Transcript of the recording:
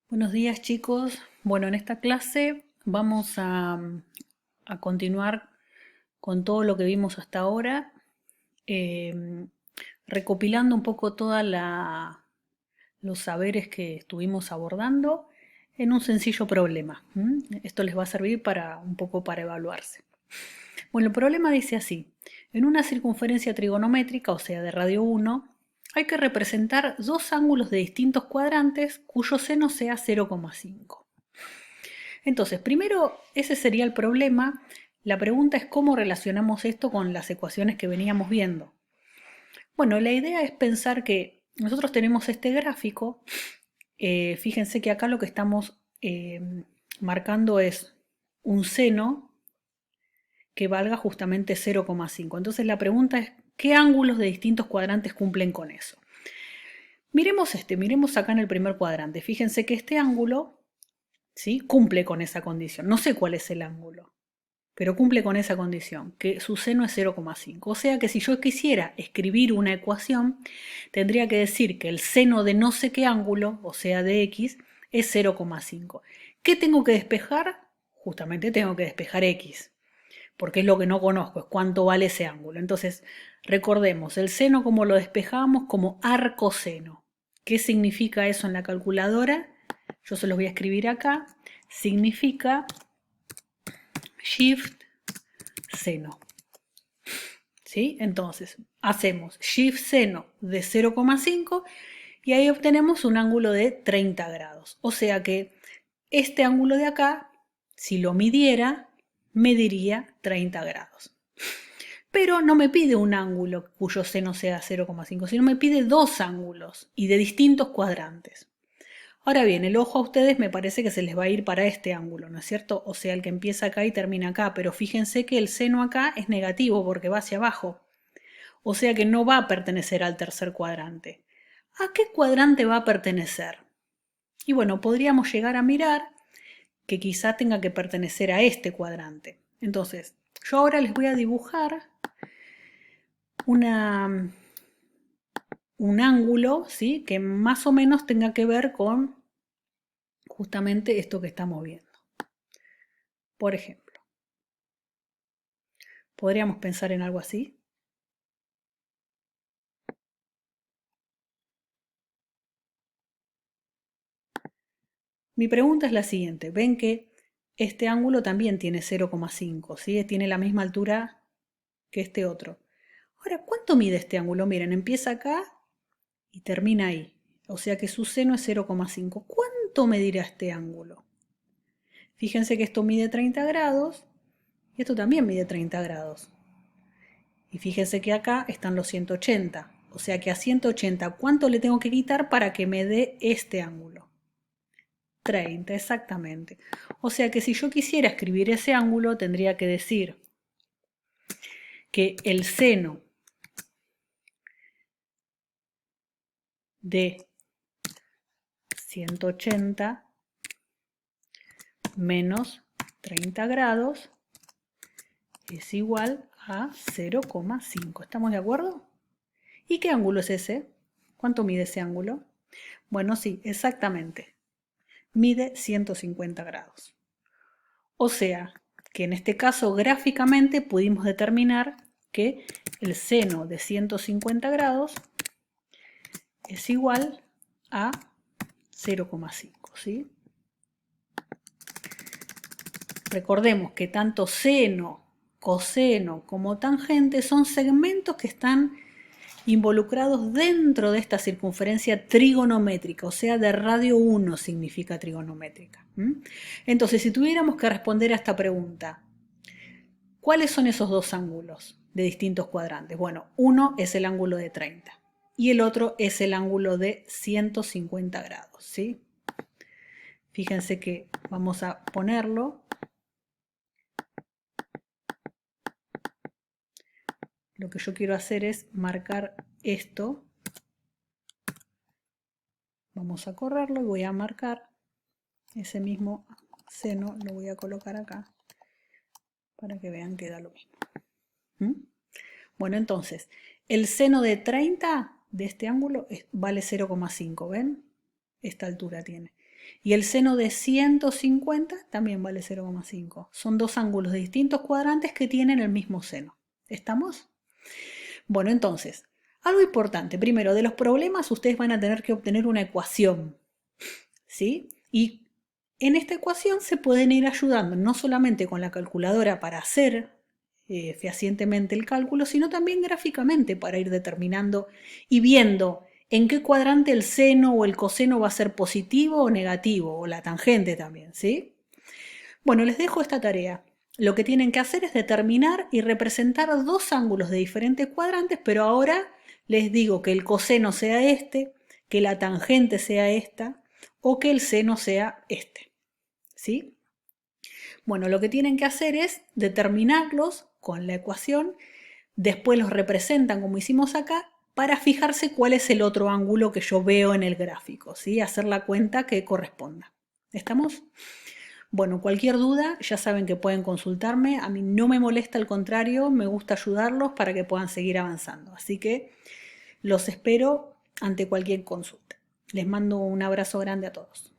Buenos días, chicos. Bueno, en esta clase vamos a continuar con todo lo que vimos hasta ahora, eh, recopilando un poco todos los saberes que estuvimos abordando en un sencillo problema. Esto les va a servir para un poco para evaluarse. Bueno, el problema dice así: en una circunferencia trigonométrica, o sea de radio 1, hay que representar dos ángulos de distintos cuadrantes cuyo seno sea 0,5. Entonces, primero, ese sería el problema. La pregunta es cómo relacionamos esto con las ecuaciones que veníamos viendo. Bueno, la idea es pensar que nosotros tenemos este gráfico. Fíjense que acá lo que estamos marcando es un seno que valga justamente 0,5. Entonces la pregunta es, ¿qué ángulos de distintos cuadrantes cumplen con eso? Miremos acá en el primer cuadrante. Fíjense que este ángulo, ¿sí?, cumple con esa condición. No sé cuál es el ángulo, pero cumple con esa condición, que su seno es 0,5. O sea que si yo quisiera escribir una ecuación, tendría que decir que el seno de no sé qué ángulo, o sea de x, es 0,5. ¿Qué tengo que despejar? Justamente tengo que despejar x, porque es lo que no conozco, es cuánto vale ese ángulo. Entonces, recordemos, el seno como lo despejamos como arcoseno. ¿Qué significa eso en la calculadora? Yo se los voy a escribir acá. Significa shift seno. ¿Sí? Entonces, hacemos shift seno de 0,5 y ahí obtenemos un ángulo de 30 grados. O sea que este ángulo de acá, si lo midiera, mediría 30 grados. Pero no me pide un ángulo cuyo seno sea 0,5, sino me pide dos ángulos y de distintos cuadrantes. Ahora bien, el ojo a ustedes me parece que se les va a ir para este ángulo, ¿no es cierto? O sea, el que empieza acá y termina acá, pero fíjense que el seno acá es negativo porque va hacia abajo. O sea que no va a pertenecer al tercer cuadrante. ¿A qué cuadrante va a pertenecer? Y bueno, podríamos llegar a mirar que quizá tenga que pertenecer a este cuadrante. Entonces, yo ahora les voy a dibujar un ángulo, ¿sí?, que más o menos tenga que ver con justamente esto que estamos viendo. Por ejemplo, podríamos pensar en algo así. Mi pregunta es la siguiente. Ven que este ángulo también tiene 0,5, ¿sí? Tiene la misma altura que este otro. Ahora, ¿cuánto mide este ángulo? Miren, empieza acá y termina ahí. O sea que su seno es 0,5. ¿Cuánto medirá este ángulo? Fíjense que esto mide 30 grados y esto también mide 30 grados. Y fíjense que acá están los 180. O sea que a 180, ¿cuánto le tengo que quitar para que me dé este ángulo? 30, exactamente. O sea que si yo quisiera escribir ese ángulo, tendría que decir que el seno de 180 menos 30 grados es igual a 0,5. ¿Estamos de acuerdo? ¿Y qué ángulo es ese? ¿Cuánto mide ese ángulo? Bueno, sí, exactamente. Mide 150 grados. O sea, que en este caso gráficamente pudimos determinar que el seno de 150 grados es igual a 0,5, ¿sí? Recordemos que tanto seno, coseno como tangente son segmentos que están involucrados dentro de esta circunferencia trigonométrica, o sea, de radio 1 significa trigonométrica. Entonces, si tuviéramos que responder a esta pregunta, ¿cuáles son esos dos ángulos de distintos cuadrantes? Bueno, uno es el ángulo de 30 y el otro es el ángulo de 150 grados, ¿sí? Fíjense que vamos a ponerlo. Lo que yo quiero hacer es marcar esto. Vamos a correrlo y voy a marcar ese mismo seno, lo voy a colocar acá para que vean que da lo mismo. Bueno, entonces, el seno de 30 de este ángulo vale 0,5, ¿ven? Esta altura tiene. Y el seno de 150 también vale 0,5. Son dos ángulos de distintos cuadrantes que tienen el mismo seno. ¿Estamos? Bueno, entonces, algo importante. Primero, de los problemas ustedes van a tener que obtener una ecuación, ¿sí? Y en esta ecuación se pueden ir ayudando no solamente con la calculadora para hacer fehacientemente el cálculo, sino también gráficamente para ir determinando y viendo en qué cuadrante el seno o el coseno va a ser positivo o negativo, o la tangente también, ¿sí? Bueno, les dejo esta tarea. Lo que tienen que hacer es determinar y representar dos ángulos de diferentes cuadrantes, pero ahora les digo que el coseno sea este, que la tangente sea esta o que el seno sea este, ¿sí? Bueno, lo que tienen que hacer es determinarlos con la ecuación, después los representan como hicimos acá, para fijarse cuál es el otro ángulo que yo veo en el gráfico, ¿sí? Hacer la cuenta que corresponda. ¿Estamos? Bueno, cualquier duda ya saben que pueden consultarme, a mí no me molesta, al contrario, me gusta ayudarlos para que puedan seguir avanzando. Así que los espero ante cualquier consulta. Les mando un abrazo grande a todos.